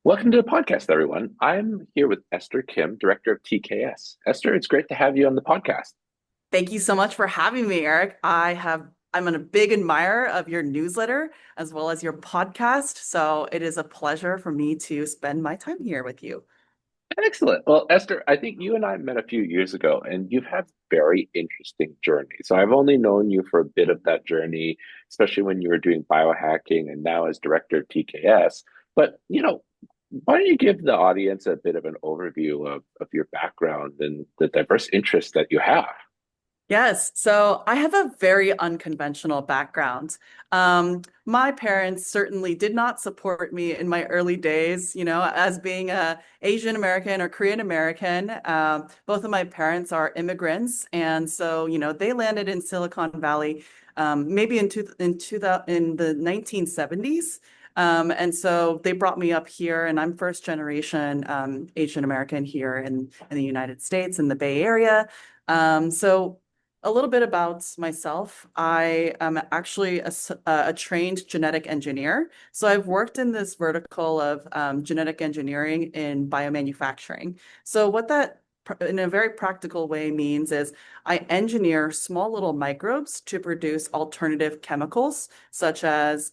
Welcome to the podcast, everyone. I'm here with Esther Kim, Director of TKS. Esther, it's great to have you on the podcast. Thank you so much for having me, Eric. I'm a big admirer of your newsletter as well as your podcast. So it is a pleasure for me to spend my time here with you. Excellent. Well, Esther, I think you and I met a few years ago, and you've had very interesting journey. So I've only known you for a bit of that journey, especially when you were doing biohacking and now as Director of TKS. But, why don't you give the audience a bit of an overview of your background and the diverse interests that you have? Yes, so I have a very unconventional background. My parents certainly did not support me in my early days, as being a Asian American or Korean American. Both of my parents are immigrants, and so they landed in Silicon Valley, maybe in the 1970s. And so they brought me up here, and I'm first generation Asian American here in the United States in the Bay Area. So a little bit about myself. I am actually a trained genetic engineer. So I've worked in this vertical of genetic engineering in biomanufacturing. So what that in a very practical way means is I engineer small little microbes to produce alternative chemicals, such as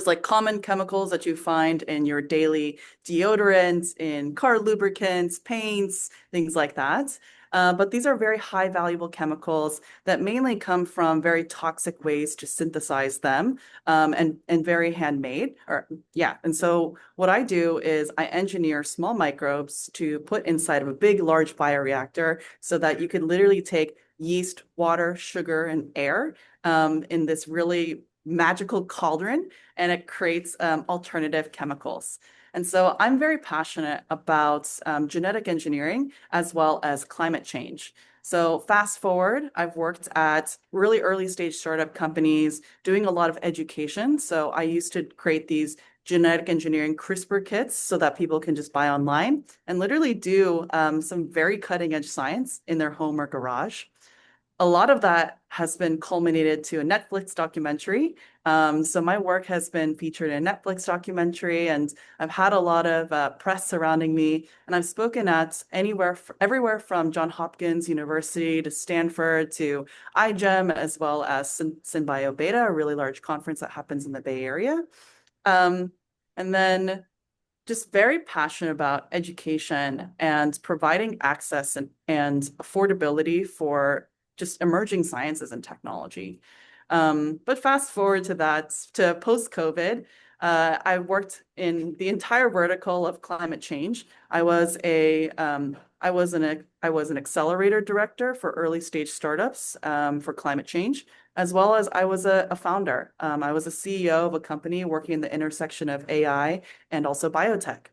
like common chemicals that you find in your daily deodorants, in car lubricants, paints, things like that. But these are very high valuable chemicals that mainly come from very toxic ways to synthesize them, and very handmade. Or yeah, and so what I do is I engineer small microbes to put inside of a big, large bioreactor so that you can literally take yeast, water, sugar, and air in this really magical cauldron, and it creates alternative chemicals. And so I'm very passionate about genetic engineering as well as climate change. So fast forward, I've worked at really early stage startup companies doing a lot of education. So I used to create these genetic engineering CRISPR kits so that people can just buy online and literally do some very cutting edge science in their home or garage. A lot of that has been culminated to a Netflix documentary. So my work has been featured in a Netflix documentary, and I've had a lot of press surrounding me. And I've spoken at everywhere from John Hopkins University to Stanford to iGem, as well as Synbiobeta, a really large conference that happens in the Bay Area. Um, and then just very passionate about education and providing access and affordability for just emerging sciences and technology. But fast forward to post-COVID, I worked in the entire vertical of climate change. I was an accelerator director for early stage startups for climate change, as well as I was a founder. I was a CEO of a company working in the intersection of AI and also biotech.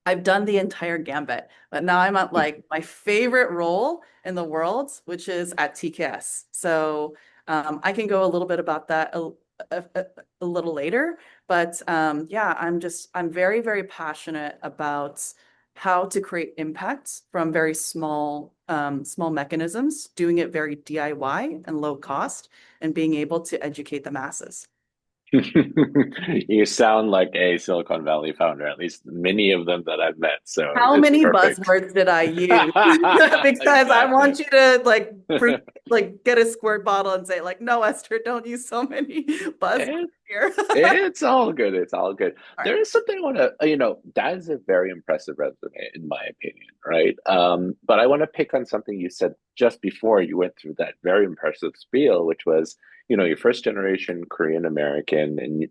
I've done the entire gambit, but now I'm at like my favorite role in the world, which is at TKS. So I can go a little bit about that a little later, but yeah, I'm very, very passionate about how to create impact from very small mechanisms, doing it very DIY and low cost, and being able to educate the masses. You sound like a Silicon Valley founder, at least many of them that I've met. So How it's many perfect. buzzwords did I use? Because I Exactly. want you to like get a squirt bottle and say like, no, Esther, don't use so many buzzwords It, here. it's all good. It's all good. All right. There is something I want to, that is a very impressive resume, in my opinion, right? But I want to pick on something you said just before you went through that very impressive spiel, which was, your first generation Korean American, and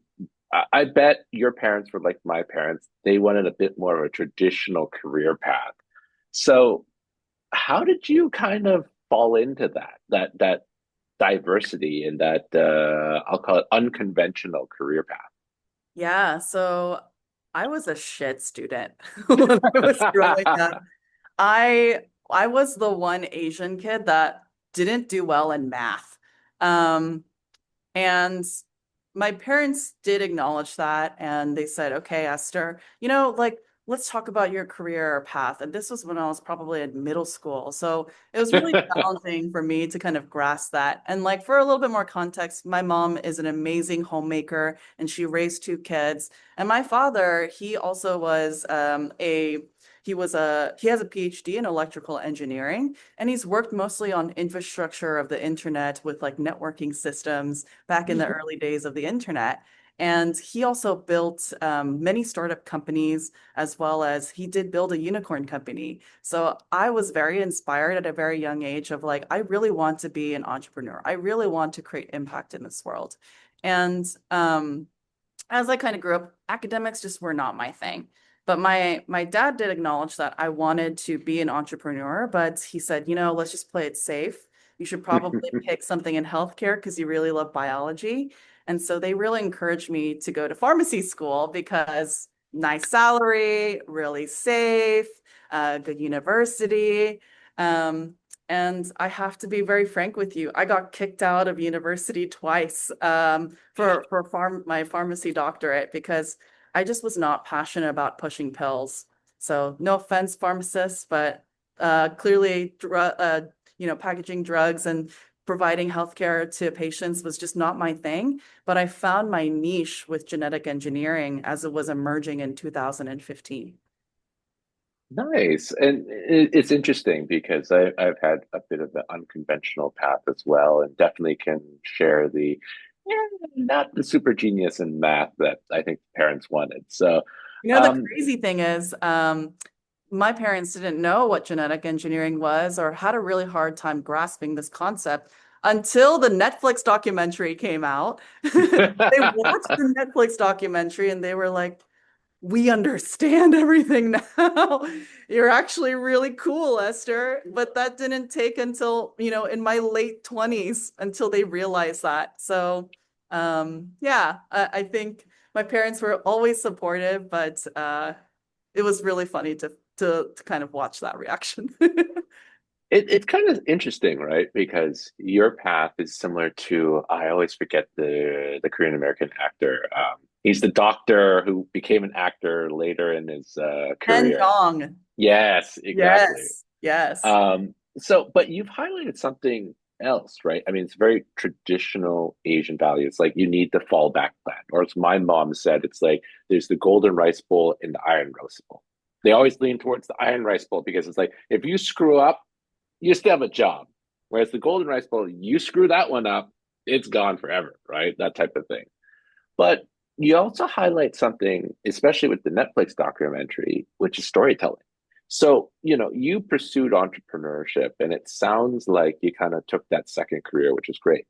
I bet your parents were like my parents. They wanted a bit more of a traditional career path. So how did you kind of fall into that diversity and that I'll call it unconventional career Yeah, so I was a shit student when I was growing path? up. I was the one Asian kid that didn't do well in math. Um, And my parents did acknowledge that, and they said, okay, Esther, like let's talk about your career path. And this was when I was probably in middle school. So it was really challenging for me to kind of grasp that. And like for a little bit more context, my mom is an amazing homemaker and she raised two kids. And my father, he also was he has a PhD in electrical engineering, and he's worked mostly on infrastructure of the internet with like networking systems back in the early days of the internet. And he also built many startup companies, as well as he did build a unicorn company. So I was very inspired at a very young age of like, I really want to be an entrepreneur. I really want to create impact in this world. And as I kind of grew up, academics just were not my thing. But my dad did acknowledge that I wanted to be an entrepreneur, but he said, you know, let's just play it safe. You should probably pick something in healthcare because you really love biology. And so they really encouraged me to go to pharmacy school because nice salary, really safe, good university. Um, and I have to be very frank with you. I got kicked out of university twice for my pharmacy doctorate because I just was not passionate about pushing pills. So no offense, pharmacists, but clearly, packaging drugs and providing healthcare to patients was just not my thing. But I found my niche with genetic engineering as it was emerging in 2015. Nice. And it's interesting because I've had a bit of an unconventional path as well, and definitely can share the, not the super genius in math that I think parents wanted. So, You know, the um, crazy thing is, my parents didn't know what genetic engineering was or had a really hard time grasping this concept until the Netflix documentary came out. They watched the Netflix documentary and they were like, we understand everything now. You're actually really cool, Esther. But that didn't take until, in my late 20s until they realized that. So, yeah, I think my parents were always supportive, but it was really funny to kind of watch that reaction. it's kind of interesting, right? Because your path is similar to, I always forget the Korean American actor. He's the doctor who became an actor later in his And career. Jong. Yes, exactly. Yes. Yes. But you've highlighted something else, right? I mean, it's very traditional Asian value. It's like you need the fallback plan, or as my mom said, it's like there's the golden rice bowl and the iron rice bowl. They always lean towards the iron rice bowl because it's like if you screw up, you still have a job. Whereas the golden rice bowl, you screw that one up, it's gone forever, right? That type of thing. But you also highlight something, especially with the Netflix documentary, which is storytelling. So, you pursued entrepreneurship, and it sounds like you kind of took that second career, which is great.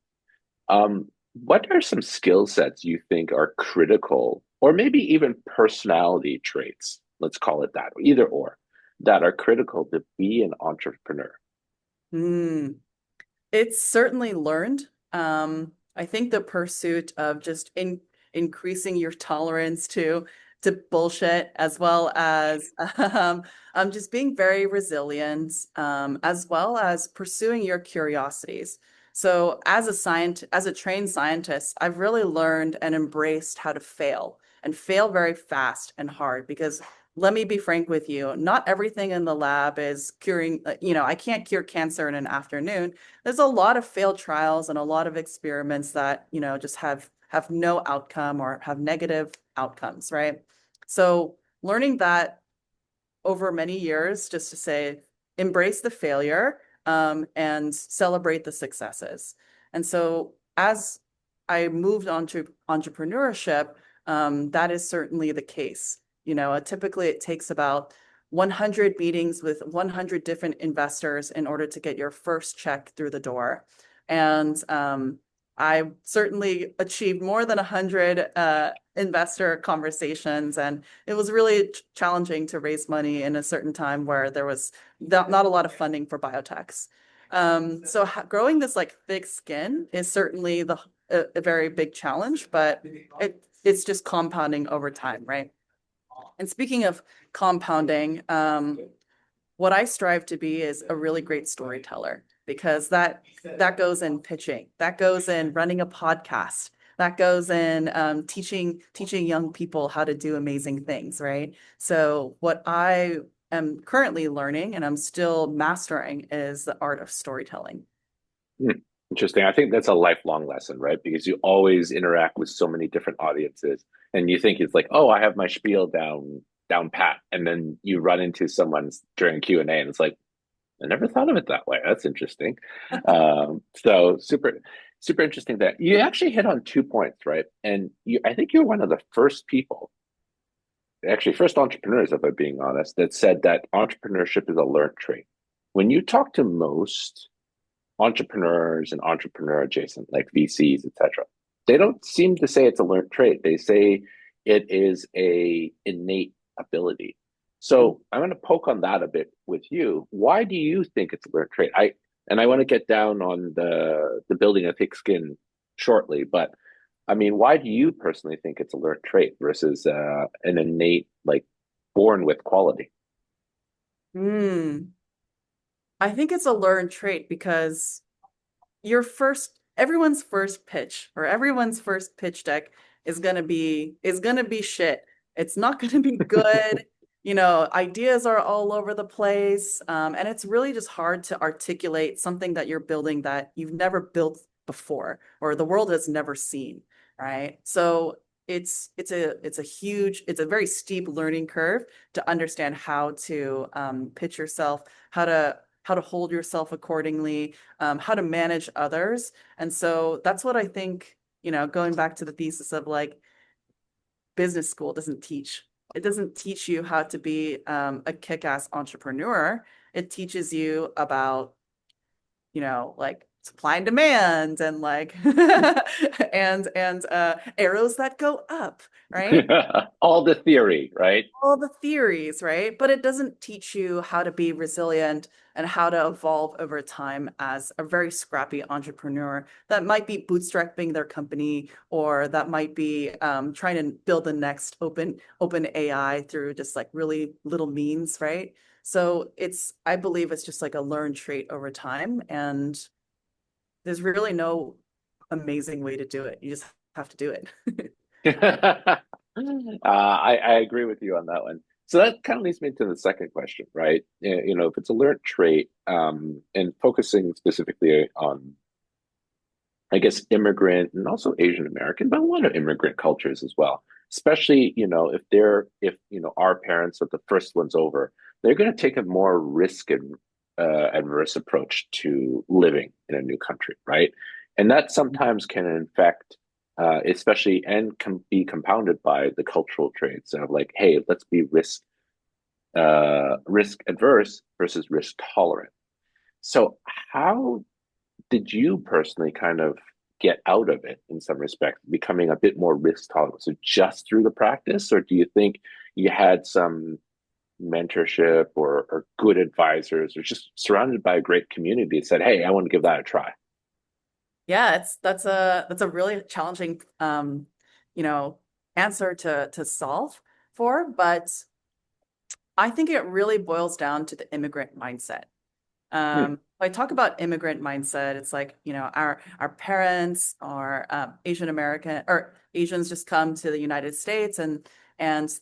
What are some skill sets you think are critical, or maybe even personality traits, let's call it that, either or, that are critical to be an entrepreneur? Mm. It's certainly learned. I think the pursuit of just increasing your tolerance to bullshit, as well as just being very resilient, as well as pursuing your curiosities. So, as a trained scientist, I've really learned and embraced how to fail and fail very fast and hard because let me be frank with you, not everything in the lab is curing, I can't cure cancer in an afternoon. There's a lot of failed trials and a lot of experiments that, just have no outcome or have negative outcomes, right? So learning that over many years, just to say, embrace the failure, and celebrate the successes. And so as I moved on to entrepreneurship, that is certainly the case. Typically it takes about 100 meetings with 100 different investors in order to get your first check through the door. And I certainly achieved more than 100 investor conversations, and it was really challenging to raise money in a certain time where there was not a lot of funding for biotechs. So growing this like thick skin is certainly a very big challenge, but it's just compounding over time, right? And speaking of compounding, what I strive to be is a really great storyteller because that goes in pitching, that goes in running a podcast, that goes in teaching young people how to do amazing things, right? So what I am currently learning and I'm still mastering is the art of storytelling. Hmm. Interesting. I think that's a lifelong lesson, right? Because you always interact with so many different audiences, and you think it's like, oh, I have my spiel down pat, and then you run into someone during Q&A, and it's like, I never thought of it that way. That's interesting. So super interesting that you actually hit on 2 points, right? And I think you're one of the first people, actually first entrepreneurs, if I'm being honest, that said that entrepreneurship is a learned trait. When you talk to most entrepreneurs and entrepreneur adjacent, like VCs, etc., they don't seem to say it's a learned trait. They say it is a innate ability. So I'm going to poke on that a bit with you. Why do you think it's a learned trait? I want to get down on the building a thick skin shortly, but I mean, why do you personally think it's a learned trait versus an innate, like born with quality? Mm. I think it's a learned trait because everyone's first pitch or everyone's first pitch deck is gonna be shit. It's not gonna be good. Ideas are all over the place. And it's really just hard to articulate something that you're building that you've never built before or the world has never seen, right? So it's a very steep learning curve to understand how to pitch yourself, how to hold yourself accordingly, how to manage others. And so that's what I think, going back to the thesis of like business school doesn't teach. It doesn't teach you how to be a kick-ass entrepreneur. It teaches you about, like supply and demand and like and arrows that go up, right? All the theory, right? All the theories, right? But it doesn't teach you how to be resilient and how to evolve over time as a very scrappy entrepreneur that might be bootstrapping their company or that might be trying to build the next open AI through just like really little means, right? So I believe it's just like a learned trait over time, and there's really no amazing way to do it. You just have to do it. I agree with you on that one. So that kind of leads me to the second question, right? If it's a learned trait, and focusing specifically on, I guess, immigrant and also Asian American, but a lot of immigrant cultures as well. Especially, if our parents are the first ones over, they're going to take a more risk and adverse approach to living in a new country, right? And that sometimes can infect, especially and can be compounded by the cultural traits of like, hey, let's be risk adverse versus risk tolerant. So how did you personally kind of get out of it in some respects, becoming a bit more risk tolerant? So just through the practice, or do you think you had some mentorship or good advisors or just surrounded by a great community that said, hey, I want to give that a try? Yeah, that's a really challenging you know, answer to solve for, but I think it really boils down to the immigrant mindset. Hmm. If I talk about immigrant mindset, it's like, our parents are Asian American or Asians just come to the United States and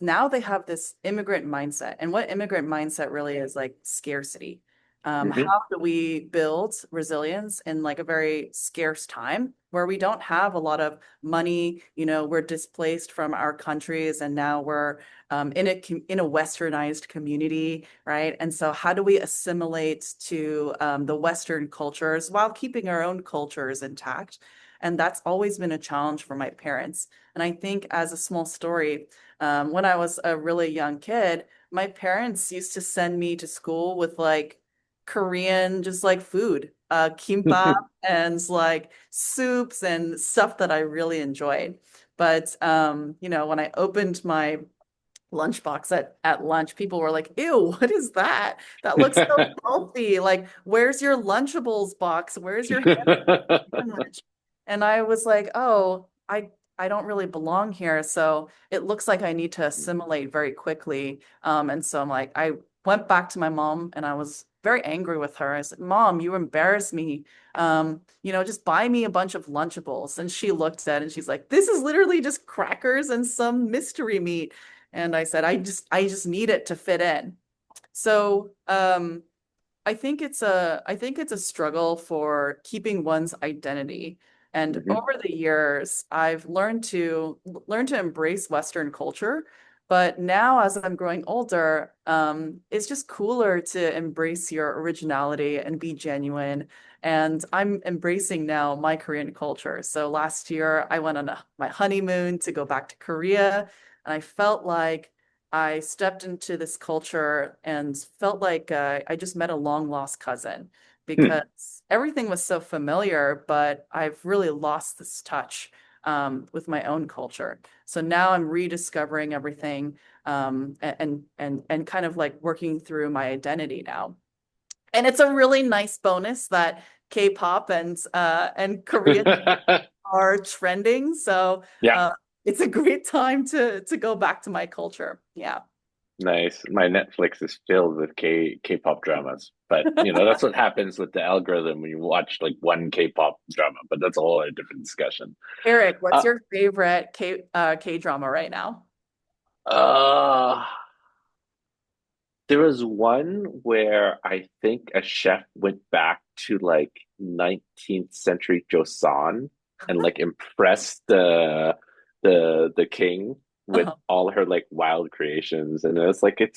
now they have this immigrant mindset. And what immigrant mindset really is like scarcity. Hmm. How do we build resilience in like a very scarce time where we don't have a lot of money? We're displaced from our countries and now we're in a westernized community, right? And so how do we assimilate to the Western cultures while keeping our own cultures intact? And that's always been a challenge for my parents. And I think as a small story, when I was a really young kid, my parents used to send me to school with like Korean, just like food, kimbap and like soups and stuff that I really enjoyed. But when I opened my lunchbox at lunch, people were like, "Ew, what is that? That looks so healthy. Like, where's your Lunchables box? Where's your sandwich?" And I was like, "Oh, I don't really belong here, so it looks like I need to assimilate very quickly." And so I'm like, I went back to my mom and I was very angry with her. I said, Mom, you embarrass me. Just buy me a bunch of Lunchables. And she looked at it and she's like, this is literally just crackers and some mystery meat. And I said, I just need it to fit in. So, I think it's a struggle for keeping one's identity. And Hmm. over the years, I've learned to embrace Western culture. But now, as I'm growing older, it's just cooler to embrace your originality and be genuine. And I'm embracing now my Korean culture. So last year, I went on my honeymoon to go back to Korea, and I felt like I stepped into this culture and felt like I just met a long lost cousin Hmm. because everything was so familiar, but I've really lost this touch with my own culture. So now I'm rediscovering everything and kind of like working through my identity now. And it's a really nice bonus that K-pop and Korean are trending. So Yeah. uh, it's a great time to go back to my culture. Yeah. Nice. My Netflix is filled with K-pop dramas, but that's what happens with the algorithm when you watch like one K-pop drama. But that's a whole other different discussion. Eric, what's Uh, your favorite K drama right now? uh, there was one where I think a chef went back to like 19th century Joseon and like impressed the king with Uh-huh. all her like wild creations, and it's like a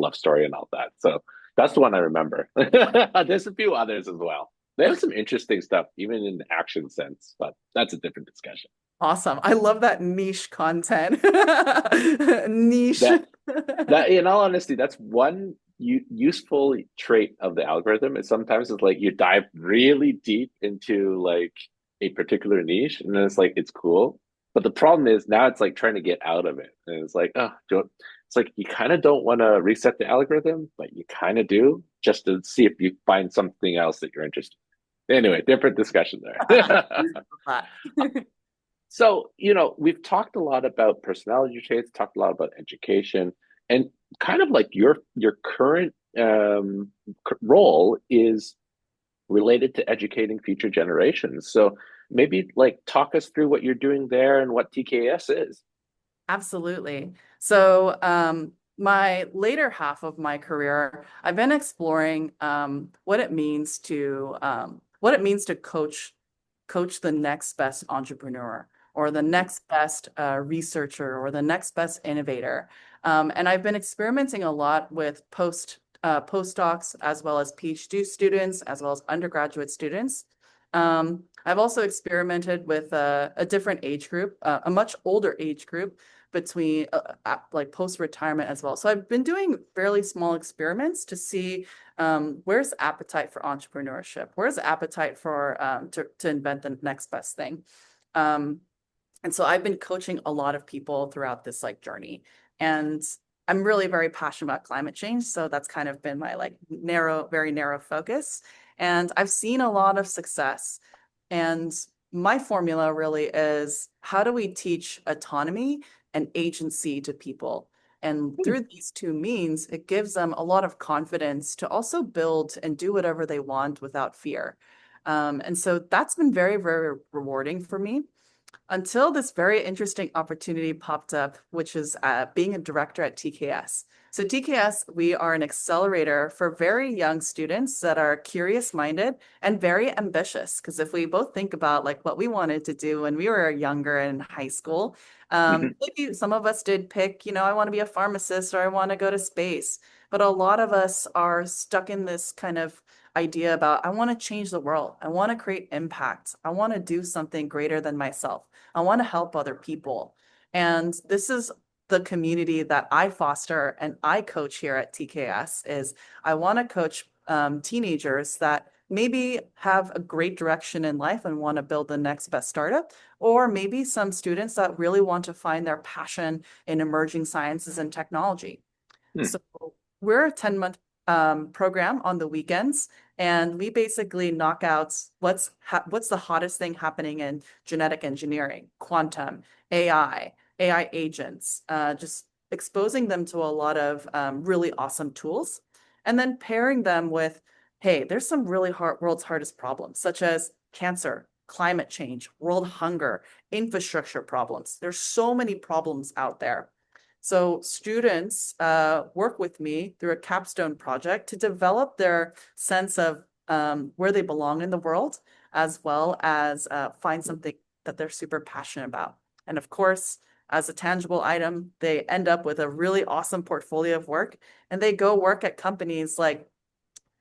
love story and all that. So that's the one I remember. There's a few others as well. There's some interesting stuff even in the action sense, but that's a different discussion. Awesome. I love that niche content. Niche. That That, in all honesty, that's one useful trait of the algorithm. Is sometimes it's like you dive really deep into like a particular niche, and then it's cool. But the problem is now it's like trying to get out of it, and it's like it's like you kind of don't want to reset the algorithm, but you kind of do just to see if you find something else that you're interested in. Anyway, different discussion there. So, we've talked a lot about personality traits, talked a lot about education, and kind of like your current role is related to educating future generations. So maybe like talk us through what you're doing there and what TKS is. Absolutely. So, my later half of my career, I've been exploring what it means to coach the next best entrepreneur or the next best researcher or the next best innovator. And I've been experimenting a lot with postdocs as well as PhD students as well as undergraduate students. I've also experimented with a different age group, a much older age group between like post-retirement as well. So I've been doing fairly small experiments to see where's the appetite for entrepreneurship, where's the appetite for to invent the next best thing. Um, and so I've been coaching a lot of people throughout this like journey. And I'm really very passionate about climate change. So that's kind of been my like very narrow focus. And I've seen a lot of success. And my formula really is how do we teach autonomy and agency to people? And Hmm. through these two means, it gives them a lot of confidence to also build and do whatever they want without fear. And so that's been very, very rewarding for me until this very interesting opportunity popped up, which is being a director at TKS. So TKS, we are an accelerator for very young students that are curious minded and very ambitious. Because if we both think about like what we wanted to do when we were younger in high school, Hmm. maybe some of us did pick, I want to be a pharmacist or I want to go to space. But a lot of us are stuck in this kind of idea about I want to change the world. I want to create impact. I want to do something greater than myself. I want to help other people. And this is the community that I foster and I coach here at TKS is I want to coach teenagers that maybe have a great direction in life and want to build the next best startup, or maybe some students that really want to find their passion in emerging sciences and technology. Hmm. So we're a 10-month program on the weekends, and we basically knock out what's the hottest thing happening in genetic engineering, quantum, AI agents, just exposing them to a lot of really awesome tools. and then pairing them with, hey, there's some really hard world's hardest problems, such as cancer, climate change, world hunger, infrastructure problems. There's so many problems out there. So students work with me through a capstone project to develop their sense of where they belong in the world, as well as find something that they're super passionate about. And of course, as a tangible item, they end up with a really awesome portfolio of work, and they go work at companies like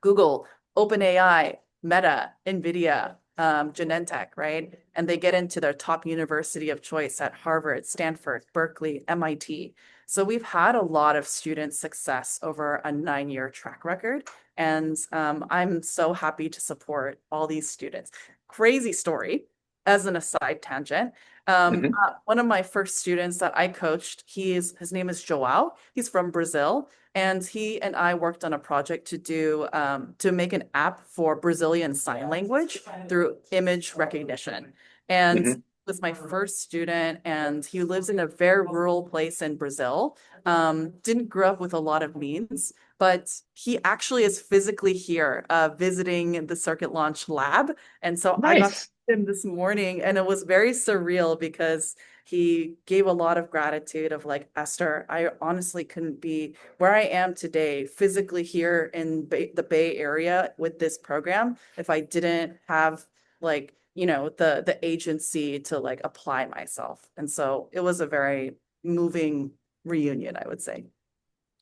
Google, OpenAI, Meta, NVIDIA, Genentech, right? And they get into their top university of choice at Harvard, Stanford, Berkeley, MIT. So we've had a lot of student success over a 9-year track record. And I'm so happy to support all these students. Crazy story, as an aside tangent. Hmm. One of my first students that I coached, his name is Joao. He's from Brazil. And he and I worked on a project to make an app for Brazilian Sign Language through image recognition. And Hmm. was my first student, and he lives in a very rural place in Brazil. Didn't grow up with a lot of means, but he actually is physically here, visiting the Circuit Launch Lab. And so I got to Nice. meet him this morning, and it was very surreal because he gave a lot of gratitude of like, Esther, I honestly couldn't be where I am today, physically here in the Bay Area with this program, if I didn't have like, the agency to like apply myself. And so it was a very moving reunion, I would say.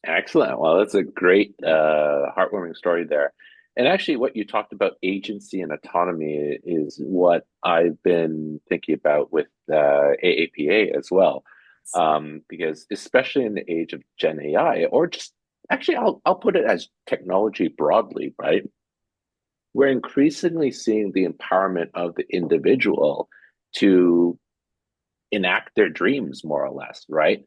Excellent. Well, that's a great, heartwarming story there. And actually, what you talked about, agency and autonomy, is what I've been thinking about with AAPA as well. Because especially in the age of Gen AI, or just actually, I'll put it as technology broadly, right? We're increasingly seeing the empowerment of the individual to enact their dreams, more or less, right?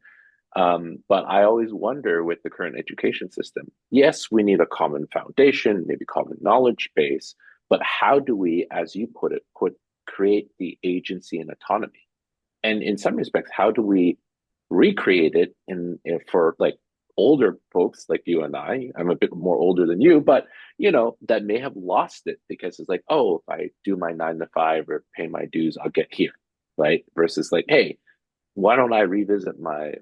But I always wonder with the current education system, yes, we need a common foundation, maybe common knowledge base, but how do we, as you put it, create the agency and autonomy? And in some respects, how do we recreate it for like older folks like you and I? I'm a bit more older than you, but that may have lost it because it's like, oh, if I do my 9 to 5 or pay my dues, I'll get here, right? Versus like, hey, why don't I revisit my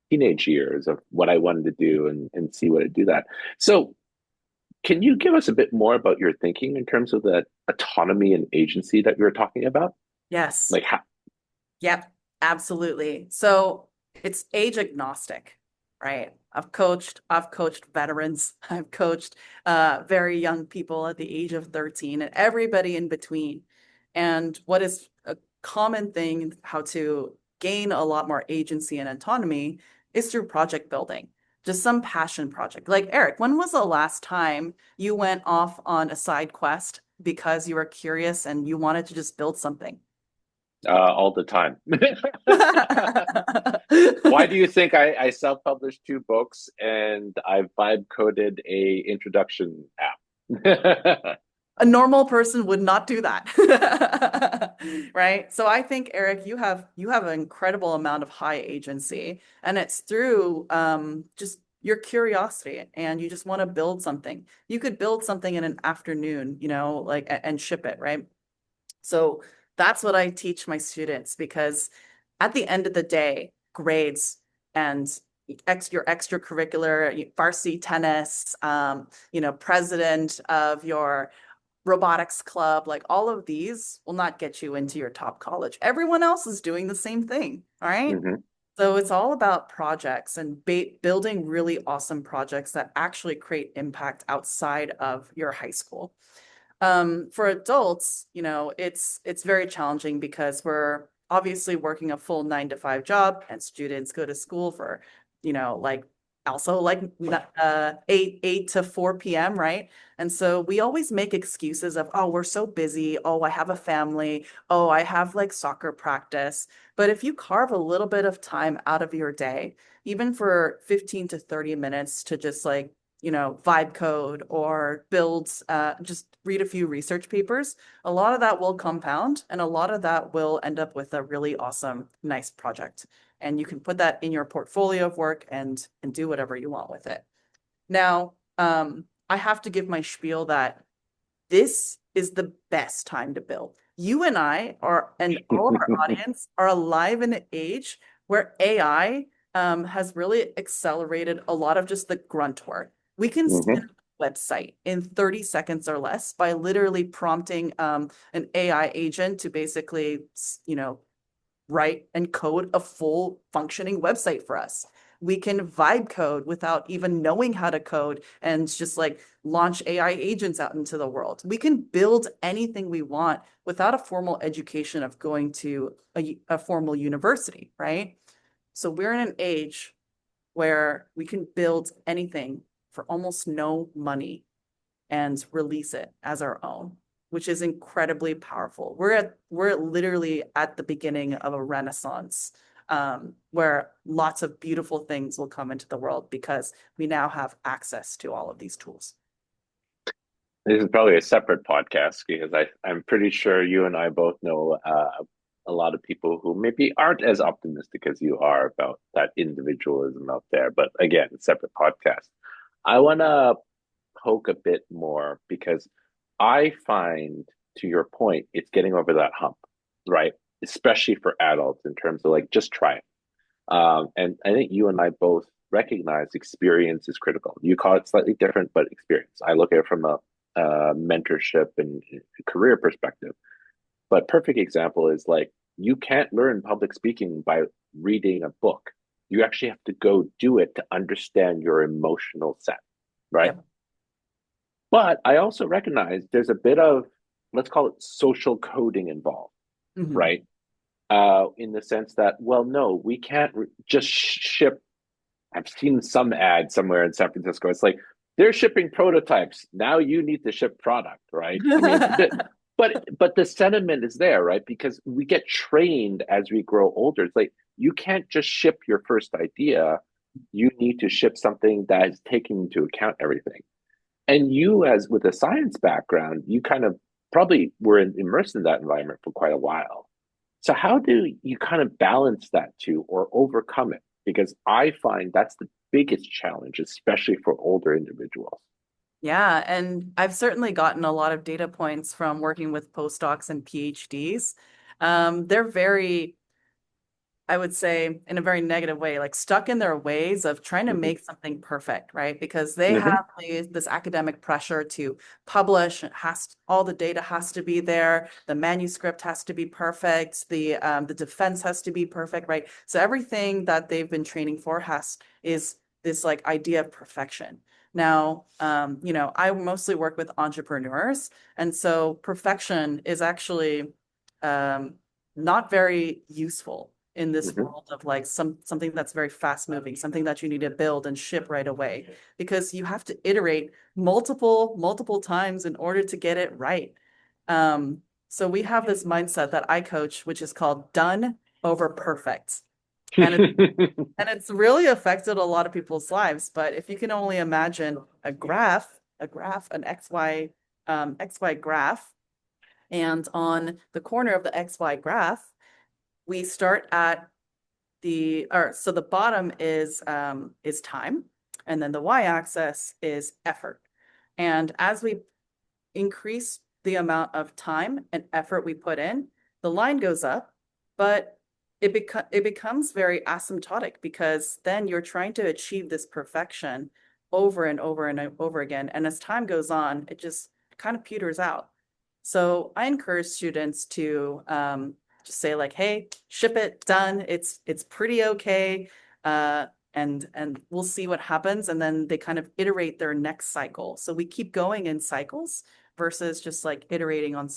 teenage years of what I wanted to do and see what I do that. So can you give us a bit more about your thinking in terms of that autonomy and agency that you were talking about? Yes. Like how, Yep, absolutely. So it's age agnostic, right? I've coached veterans, I've coached very young people at the age of 13 and everybody in between. And what is a common thing, how to gain a lot more agency and autonomy is through project building. Just some passion project. Like Eric, when was the last time you went off on a side quest because you were curious and you wanted to just build something? all the time. Why do you think I self-published 2 books and I vibe coded a introduction app? A normal person would not do that. Right? So I think Eric, you have an incredible amount of high agency, and it's through just your curiosity, and you just want to build something. You could build something in an afternoon, like and ship it, right? So that's what I teach my students, because at the end of the day, grades and your extracurricular, varsity tennis, president of your robotics club, like all of these will not get you into your top college. Everyone else is doing the same thing. All right. Hmm. So it's all about projects and building really awesome projects that actually create impact outside of your high school. For adults, it's very challenging because we're obviously working a full 9 to 5 job, and students go to school for, like also like 8 to 4 p.m., right? And so we always make excuses of, oh, we're so busy. Oh, I have a family. Oh, I have like soccer practice. But if you carve a little bit of time out of your day, even for 15 to 30 minutes to just like vibe code or build, just read a few research papers, a lot of that will compound and a lot of that will end up with a really awesome, nice project. And you can put that in your portfolio of work and do whatever you want with it. Now, I have to give my spiel that this is the best time to build. You and I are, and all of our audience are alive in an age where AI has really accelerated a lot of just the grunt work. We can spin Hmm. up a website in 30 seconds or less by literally prompting an AI agent to basically, write and code a full functioning website for us. We can vibe code without even knowing how to code and just like launch AI agents out into the world. We can build anything we want without a formal education of going to a formal university, right? So we're in an age where we can build anything for almost no money and release it as our own, which is incredibly powerful. We're literally at the beginning of a renaissance where lots of beautiful things will come into the world because we now have access to all of these tools. This is probably a separate podcast because I'm pretty sure you and I both know a lot of people who maybe aren't as optimistic as you are about that individualism out there. But again, separate podcast. I want to poke a bit more because I find, to your point, it's getting over that hump, right? Especially for adults in terms of like, just try it. And I think you and I both recognize experience is critical. You call it slightly different, but experience. I look at it from a mentorship and career perspective. But perfect example is like you can't learn public speaking by reading a book. You actually have to go do it to understand your emotional set, right? Yep. But I also recognize there's a bit of, let's call it social coding involved, Mhm. right? In the sense that, well, no, we can't just ship. I've seen some ad somewhere in San Francisco. It's like they're shipping prototypes. Now you need to ship product, right? I mean, but the sentiment is there, right? Because we get trained as we grow older. It's like you can't just ship your first idea. You need to ship something that is taking into account everything. And you, as with a science background, you kind of probably were immersed in that environment for quite a while. So how do you kind of balance that too or overcome it? Because I find that's the biggest challenge, especially for older individuals. Yeah, and I've certainly gotten a lot of data points from working with postdocs and PhDs. They're very, I would say, in a very negative way, like stuck in their ways of trying to Hmm. make something perfect, right? Because they Hmm. have this academic pressure to publish. It has all the data has to be there. The manuscript has to be perfect. The defense has to be perfect, right? So everything that they've been training for has is this like idea of perfection. Now, I mostly work with entrepreneurs, and so perfection is actually um, not very useful in this Hmm. world of like something that's very fast moving, something that you need to build and ship right away, because you have to iterate multiple times in order to get it right. So we have this mindset that I coach, which is called done over perfect. And it, and it's really affected a lot of people's lives. But if you can only imagine an XY graph, and on the corner of the XY graph, we start at so the bottom is time, and then the y-axis is effort. And as we increase the amount of time and effort we put in, the line goes up, but it becomes very asymptotic because then you're trying to achieve this perfection over and over and over again. And as time goes on, it just kind of peters out. So I encourage students to just say like, "Hey, ship it, done. It's pretty okay." And we'll see what happens. And then they kind of iterate their next cycle. So we keep going in cycles versus just like iterating on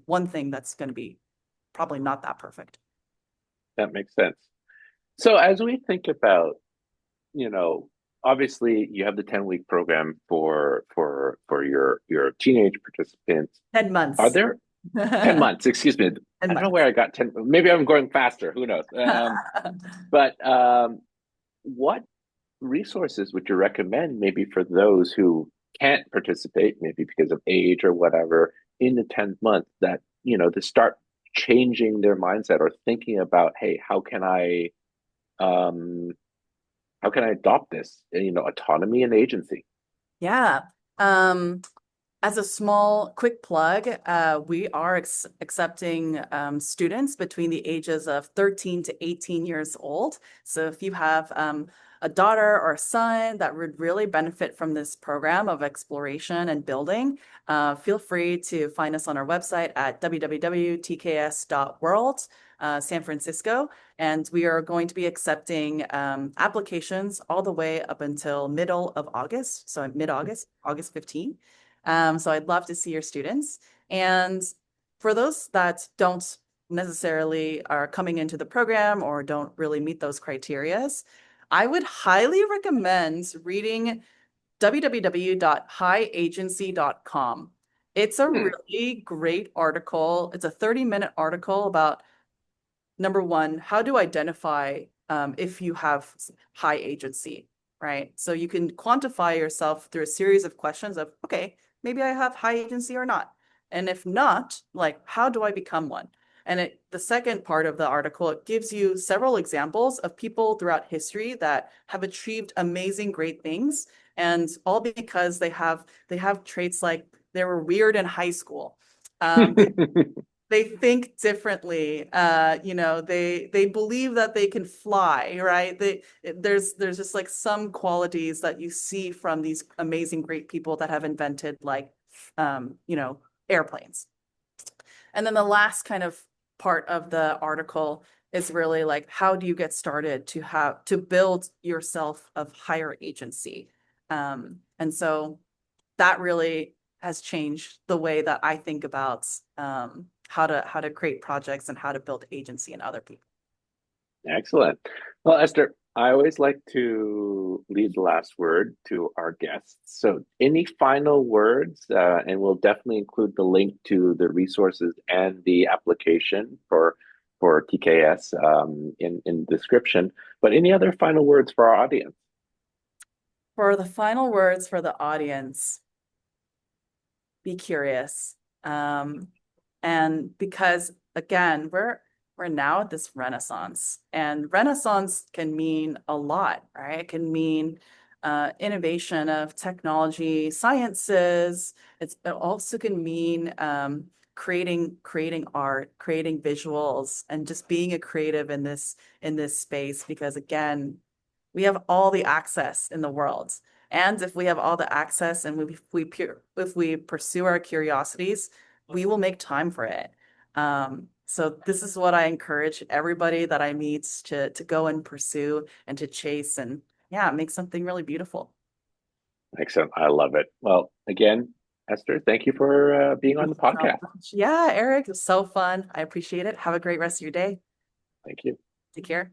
one thing that's going to be probably not that perfect. That makes sense. So as we think about, you know, obviously you have the 10-week program for your teenage participants. 10 Are months. there 10 10 months, excuse me. I don't know months. where I got 10. Maybe I'm going faster. Who knows? But what resources would you recommend maybe for those who can't participate, maybe because of age or whatever, in the 10th month that, to start changing their mindset or thinking about, hey, um, how can I adopt this, autonomy and agency? Yeah. Um, as a small, quick plug, we are accepting students between the ages of 13 to 18 years old. So if you have a daughter or a son that would really benefit from this program of exploration and building, feel free to find us on our website at www.tks.world, San Francisco. And we are going to be accepting applications all the way up until middle of August. So mid-August, August 15th. So I'd love to see your students. And for those that don't necessarily are coming into the program or don't really meet those criterias, I would highly recommend reading www.highagency.com. It's a Hmm. really great article. It's a 30-minute article about number one, how to identify if you have high agency, right? So you can quantify yourself through a series of questions of, okay, maybe I have high agency or not. And if not, like, how do I become one? And the second part of the article, it gives you several examples of people throughout history that have achieved amazing, great things, and all because they have traits like they were weird in high school. They think differently. They believe that they can fly, right? There's just like some qualities that you see from these amazing great people that have invented like airplanes. And then the last kind of part of the article is really like, how do you get started to build yourself of higher agency? And so that really has changed the way that I think about how to create projects and how to build agency in other people. Excellent. Well, Esther, I always like to leave the last word to our guests. So, any final words? And we'll definitely include the link to the resources and the application for TKS in the description. But any other final words for our audience? For the final words for the audience, be curious. Um, and because again, we're now at this renaissance, and renaissance can mean a lot, right? It can mean innovation of technology, sciences. It also can mean creating art, creating visuals, and just being a creative in this space. Because again, we have all the access in the world. And if we have all the access and if we pursue our curiosities, we will make time for it. So this is what I encourage everybody that I meet to go and pursue and to chase and yeah, make something really beautiful. Excellent. I love it. Well, again, Esther, thank you for being on Thank the you so podcast. much. Yeah, Eric, it was so fun. I appreciate it. Have a great rest of your day. Thank you. Take care.